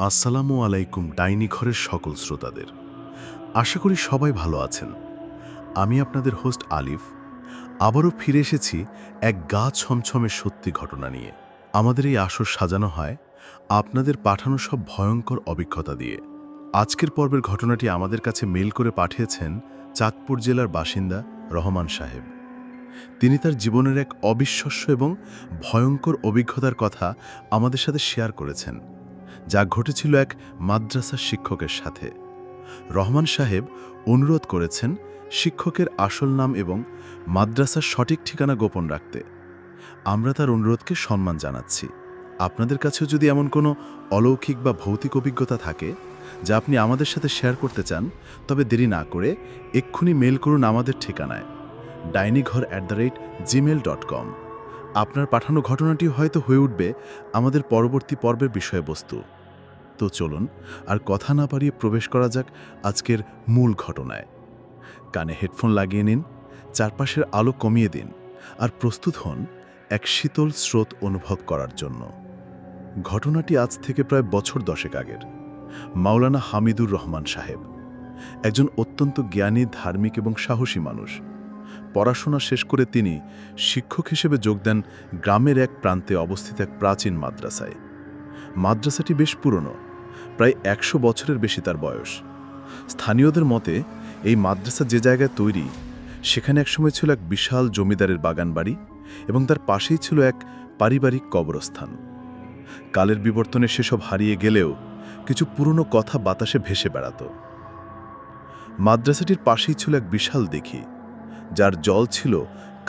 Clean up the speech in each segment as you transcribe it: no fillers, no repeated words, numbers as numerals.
আসসালামু আলাইকুম ডাইনি ঘরের সকল শ্রোতাদের। আশা করি সবাই ভালো আছেন। আমি আপনাদের হোস্ট আলিফ আবারও ফিরে এসেছি এক গা ছমছমে সত্যি ঘটনা নিয়ে। আমাদের এই আসর সাজানো হয় আপনাদের পাঠানো সব ভয়ঙ্কর অভিজ্ঞতা দিয়ে। আজকের পর্বের ঘটনাটি আমাদের কাছে মেইল করে পাঠিয়েছেন চাঁদপুর জেলার বাসিন্দা রহমান সাহেব। তিনি তার জীবনের এক অবিশ্বাস্য এবং ভয়ঙ্কর অভিজ্ঞতার কথা আমাদের সাথে শেয়ার করেছেন, যা ঘটেছিল এক মাদ্রাসার শিক্ষকের সাথে। রহমান সাহেব অনুরোধ করেছেন শিক্ষকের আসল নাম এবং মাদ্রাসার সঠিক ঠিকানা গোপন রাখতে। আমরা তার অনুরোধকে সম্মান জানাচ্ছি। আপনাদের কাছেও যদি এমন কোনো অলৌকিক বা ভৌতিক অভিজ্ঞতা থাকে যা আপনি আমাদের সাথে শেয়ার করতে চান, তবে দেরি না করে এক্ষুনি মেল করুন আমাদের ঠিকানায় dainyghor@gmail.com। আপনার পাঠানো ঘটনাটি হয়তো হয়ে উঠবে আমাদের পরবর্তী পর্বের বিষয়বস্তু। তো চলুন আর কথা না বাড়িয়ে প্রবেশ করা যাক আজকের মূল ঘটনায়। কানে হেডফোন লাগিয়ে নিন, চারপাশের আলো কমিয়ে দিন আর প্রস্তুত হন এক শীতল স্রোত অনুভব করার জন্য। ঘটনাটি আজ থেকে প্রায় বছর 10 আগের। মাওলানা হামিদুর রহমান সাহেব একজন অত্যন্ত জ্ঞানী, ধার্মিক এবং সাহসী মানুষ। পড়াশোনা শেষ করে তিনি শিক্ষক হিসেবে যোগ দেন গ্রামের এক প্রান্তে অবস্থিত এক প্রাচীন মাদ্রাসায়। মাদ্রাসাটি বেশ পুরনো, প্রায় 100 বছরের বেশি তার বয়স। স্থানীয়দের মতে এই মাদ্রাসা যে জায়গায় তৈরি, সেখানে একসময় ছিল এক বিশাল জমিদারের বাগান বাড়ি এবং তার পাশেই ছিল এক পারিবারিক কবরস্থান। কালের বিবর্তনে সেসব হারিয়ে গেলেও কিছু পুরনো কথা বাতাসে ভেসে বেড়াত। মাদ্রাসাটির পাশেই ছিল এক বিশাল দিঘি, যার জল ছিল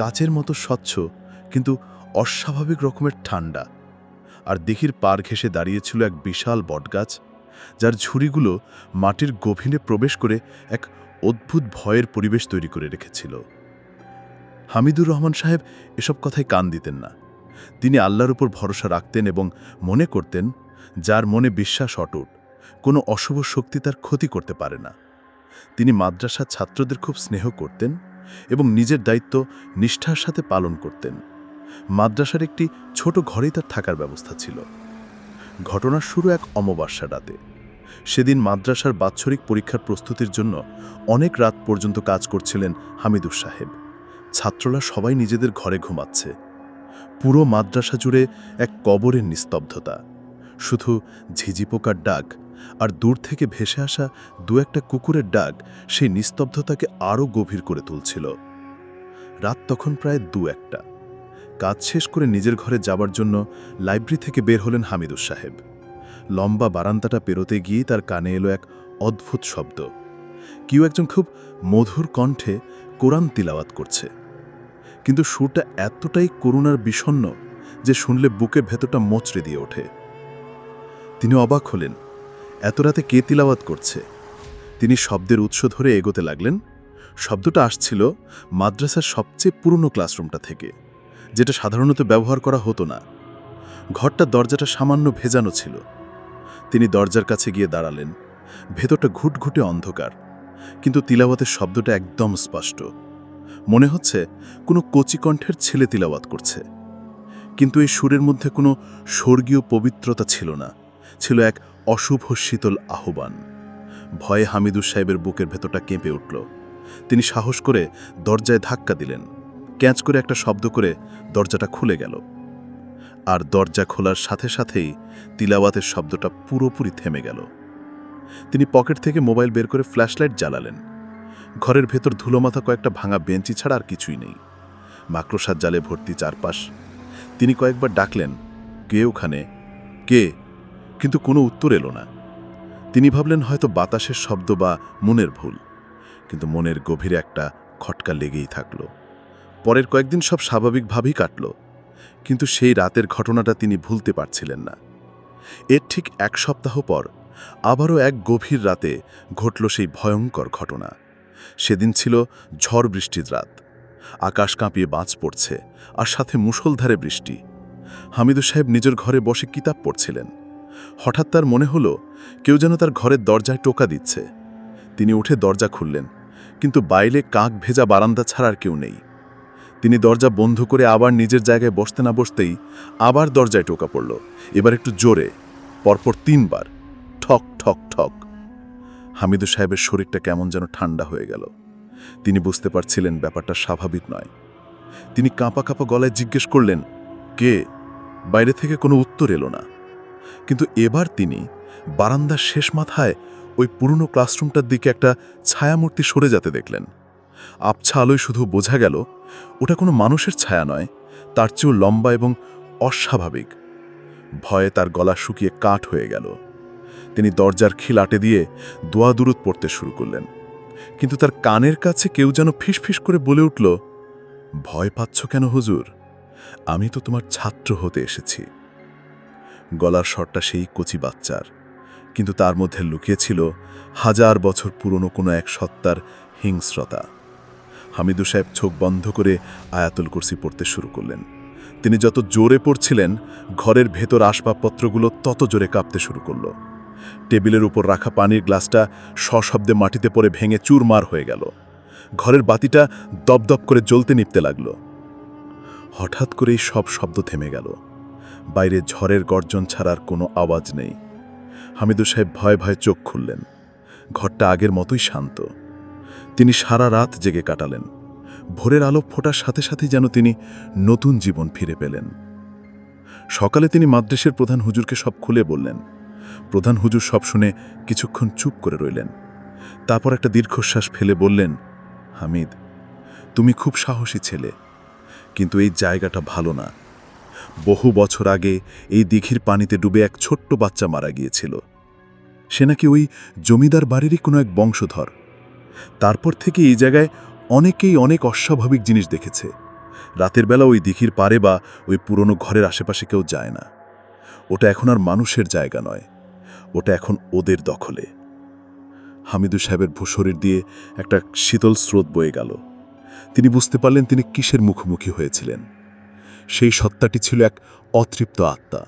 কাচের মতো স্বচ্ছ কিন্তু অস্বাভাবিক রকমের ঠান্ডা। আর দিঘির পার ঘেঁষে দাঁড়িয়েছিল এক বিশাল বটগাছ, যার ঝুড়িগুলো মাটির গভীরে প্রবেশ করে এক অদ্ভুত ভয়ের পরিবেশ তৈরি করে রেখেছিল। হামিদুর রহমান সাহেব এসব কথায় কান দিতেন না। তিনি আল্লাহর উপর ভরসা রাখতেন এবং মনে করতেন, যার মনে বিশ্বাস অটুট, কোনো অশুভ শক্তি তার ক্ষতি করতে পারে না। তিনি মাদ্রাসার ছাত্রদের খুব স্নেহ করতেন এবং নিজের দায়িত্ব নিষ্ঠার সাথে পালন করতেন। মাদ্রাসার একটি ছোট ঘরেই তার থাকার ব্যবস্থা ছিল। ঘটনার শুরু এক অমাবস্যা রাতে। সেদিন মাদ্রাসার বাৎসরিক পরীক্ষার প্রস্তুতির জন্য অনেক রাত পর্যন্ত কাজ করছিলেন হামিদুর সাহেব। ছাত্ররা সবাই নিজেদের ঘরে ঘুমাচ্ছে। পুরো মাদ্রাসা জুড়ে এক কবরের নিস্তব্ধতা। শুধু ঝিঝি পোকার ডাক আর দূর থেকে ভেসে আসা দু একটা কুকুরের ডাক সেই নিস্তব্ধতাকে আরও গভীর করে তুলছিল। রাত তখন প্রায় 2-1। কাজ শেষ করে নিজের ঘরে যাবার জন্য লাইব্রেরি থেকে বের হলেন হামিদুর সাহেব। লম্বা বারান্দাটা পেরোতে গিয়ে তার কানে এলো এক অদ্ভুত শব্দ। কেউ একজন খুব মধুর কণ্ঠে কোরআন তিলাওয়াত করছে, কিন্তু সুরটা এতটাই করুণার বিষণ্ণ যে শুনলে বুকের ভেতরটা মোচড়ে দিয়ে ওঠে। তিনি অবাক হলেন, এত রাতে কে তিলাওয়াত করছে? তিনি শব্দের উৎস ধরে এগোতে লাগলেন। শব্দটা আসছিল মাদ্রাসার সবচেয়ে পুরনো ক্লাসরুমটা থেকে, যেটা সাধারণত ব্যবহার করা হতো না। ঘরটার দরজাটা সামান্য ভেজানো ছিল। তিনি দরজার কাছে গিয়ে দাঁড়ালেন। ভেতরটা ঘুটঘুটে অন্ধকার, কিন্তু তিলাওয়াতের শব্দটা একদম স্পষ্ট। মনে হচ্ছে কোনো কচিকণ্ঠের ছেলে তিলাওয়াত করছে। কিন্তু এই সুরের মধ্যে কোনো স্বর্গীয় পবিত্রতা ছিল না, ছিল এক অশুভ শীতল আহ্বান। ভয়ে হামিদুর সাহেবের বুকের ভেতরটা কেঁপে উঠল। তিনি সাহস করে দরজায় ধাক্কা দিলেন। ক্যাঁচ করে একটা শব্দ করে দরজাটা খুলে গেল। আর দরজা খোলার সাথে সাথেই তিলাওয়াতের শব্দটা পুরোপুরি থেমে গেল। তিনি পকেট থেকে মোবাইল বের করে ফ্ল্যাশলাইট জ্বালালেন। ঘরের ভেতর ধুলোমাথা কয়েকটা ভাঙা বেঞ্চি ছাড়া আর কিছুই নেই। মাকড়সার জালে ভর্তি চারপাশ। তিনি কয়েকবার ডাকলেন, কে ওখানে, কে? কিন্তু কোনো উত্তর এলো না। তিনি ভাবলেন হয়তো বাতাসের শব্দ বা মনের ভুল। কিন্তু মনের গভীরে একটা খটকা লেগেই থাকল। পরের কয়েকদিন সব স্বাভাবিকভাবেই কাটল, কিন্তু সেই রাতের ঘটনাটা তিনি ভুলতে পারছিলেন না। এর ঠিক 1 সপ্তাহ পর আবারও এক গভীর রাতে ঘটল সেই ভয়ঙ্কর ঘটনা। সেদিন ছিল ঝড় বৃষ্টির রাত। আকাশ কাঁপিয়ে বাজ পড়ছে আর সাথে মুষলধারে বৃষ্টি। হামিদুর সাহেব নিজের ঘরে বসে কিতাব পড়ছিলেন। হঠাৎ তার মনে হলো কেউ যেন তার ঘরের দরজায় টোকা দিচ্ছে। তিনি উঠে দরজা খুললেন, কিন্তু বাইরে কাক ভেজা বারান্দা ছাড়া আর কেউ নেই। তিনি দরজা বন্ধ করে আবার নিজের জায়গায় বসতে না বসতেই আবার দরজায় টোকা পড়ল, এবার একটু জোরে, পরপর 3 বার। ঠক ঠক। হামিদু সাহেবের শরীরটা কেমন যেন ঠান্ডা হয়ে গেল। তিনি বুঝতে পারছিলেন ব্যাপারটা স্বাভাবিক নয়। তিনি কাঁপা কাঁপা গলায় জিজ্ঞেস করলেন, কে? বাইরে থেকে কোনো উত্তর এলো না। কিন্তু এবার তিনি বারান্দার শেষ মাথায় ওই পুরনো ক্লাসরুমটার দিকে একটা ছায়ামূর্তি সরে যেতে দেখলেন। আবছা আলোয় শুধু বোঝা গেল ওটা কোনো মানুষের ছায়া নয়, তার চেয়েও লম্বা এবং অস্বাভাবিক। ভয়ে তার গলা শুকিয়ে কাঠ হয়ে গেল। তিনি দরজার খিল আটে দিয়ে দোয়া দুরুদ পড়তে শুরু করলেন। কিন্তু তার কানের কাছে কেউ যেন ফিসফিস করে বলে উঠল, ভয় পাচ্ছ কেন হুজুর? আমি তো তোমার ছাত্র হতে এসেছি। গলার স্বরটা সেই কচি বাচ্চার, কিন্তু তার মধ্যে লুকিয়েছিল হাজার বছর পুরনো কোনো এক সত্তার হিংস্রতা। হামিদু সাহেব চোখ বন্ধ করে আয়াতুল কুরসি পড়তে শুরু করলেন। তিনি যত জোরে পড়ছিলেন, ঘরের ভেতর আসবাবপত্রগুলো তত জোরে কাঁপতে শুরু করল। টেবিলের উপর রাখা পানির গ্লাসটা সশব্দে মাটিতে পড়ে ভেঙে চুরমার হয়ে গেল। ঘরের বাতিটা দপদপ করে জ্বলতে নিভতে লাগল। হঠাৎ করেই সব শব্দ থেমে গেল। বাইরে ঝড়ের গর্জন ছাড়ার কোনো আওয়াজ নেই। হামিদু সাহেব ভয়ে ভয়ে চোখ খুললেন। ঘরটা আগের মতোই শান্ত। তিনি সারা রাত জেগে কাটালেন। ভোরের আলো ফোটার সাথে সাথেই যেন তিনি নতুন জীবন ফিরে পেলেন। সকালে তিনি মাদ্রাসার প্রধান হুজুরকে সব খুলে বললেন। প্রধান হুজুর সব শুনে কিছুক্ষণ চুপ করে রইলেন। তারপর একটা দীর্ঘশ্বাস ফেলে বললেন, হামিদ, তুমি খুব সাহসী ছেলে, কিন্তু এই জায়গাটা ভালো না। বহু বছর আগে এই দিঘির পানিতে ডুবে এক ছোট্ট বাচ্চা মারা গিয়েছিল। সে নাকি ওই জমিদার বাড়িরই কোনো এক বংশধর। তারপর থেকে এই জায়গায় অনেকেই অনেক অস্বাভাবিক জিনিস দেখেছে। রাতের বেলা ওই দিঘির পারে বা ওই পুরনো ঘরের আশেপাশে কেউ যায় না। ওটা এখন আর মানুষের জায়গা নয়, ওটা এখন ওদের দখলে। হামিদু সাহেবের ভূশরীর দিয়ে একটা শীতল স্রোত বয়ে গেল। তিনি বুঝতে পারলেন তিনি কিসের মুখোমুখি হয়েছিলেন। সেই সত্তাটি ছিল এক অতৃপ্ত আত্মা,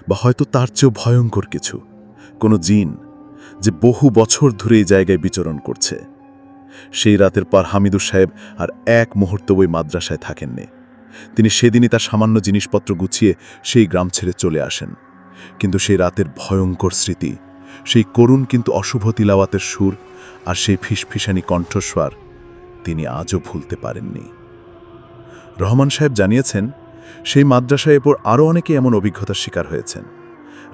বা হয়তো তার চেয়েও ভয়ঙ্কর কিছু, কোনো জিন, যে বহু বছর ধরে এই জায়গায় বিচরণ করছে। সেই রাতের পর হামিদু সাহেব আর এক মুহূর্ত ওই মাদ্রাসায় থাকেননি। তিনি সেদিনই তার সামান্য জিনিসপত্র গুছিয়ে সেই গ্রাম ছেড়ে চলে আসেন। কিন্তু সেই রাতের ভয়ঙ্কর স্মৃতি, সেই করুণ কিন্তু অশুভ তিলাওয়াতের সুর আর সেই ফিসফিসানি কণ্ঠস্বর তিনি আজও ভুলতে পারেননি। রহমান সাহেব জানিয়েছেন, সেই মাদ্রাসায় এরপর আরও অনেকে এমন অভিজ্ঞতার শিকার হয়েছেন।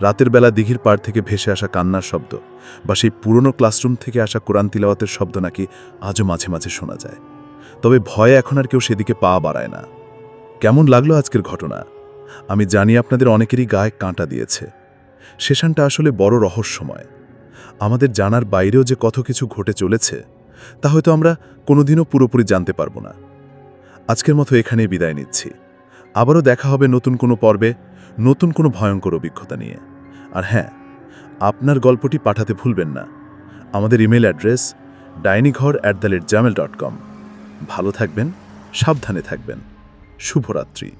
রাতের বেলা দিঘির পাড় থেকে ভেসে আসা কান্নার শব্দ বা সেই পুরনো ক্লাসরুম থেকে আসা কোরআন তিলাওয়াতের শব্দ নাকি আজও মাঝে মাঝে শোনা যায়। তবে ভয়ে এখন আর কেউ সেদিকে পা বাড়ায় না। কেমন লাগলো আজকের ঘটনা? আমি জানি আপনাদের অনেকেরই গায়ে কাঁটা দিয়েছে। সেশনটা আসলে বড় রহস্যময়। আমাদের জানার বাইরেও যে কত কিছু ঘটে চলেছে তা হয়তো আমরা কোনোদিনও পুরোপুরি জানতে পারবো না। আজকের মতো এখানেই বিদায় নিচ্ছি। আবারও দেখা হবে নতুন কোনো পর্বে, নতুন কোনো ভয়ঙ্কর অভিজ্ঞতা নিয়ে। আর হ্যাঁ, আপনার গল্পটি পাঠাতে ভুলবেন না। আমাদের ইমেল অ্যাড্রেস dainikghor@gmail.com। ভালো থাকবেন, সাবধানে থাকবেন। শুভরাত্রি।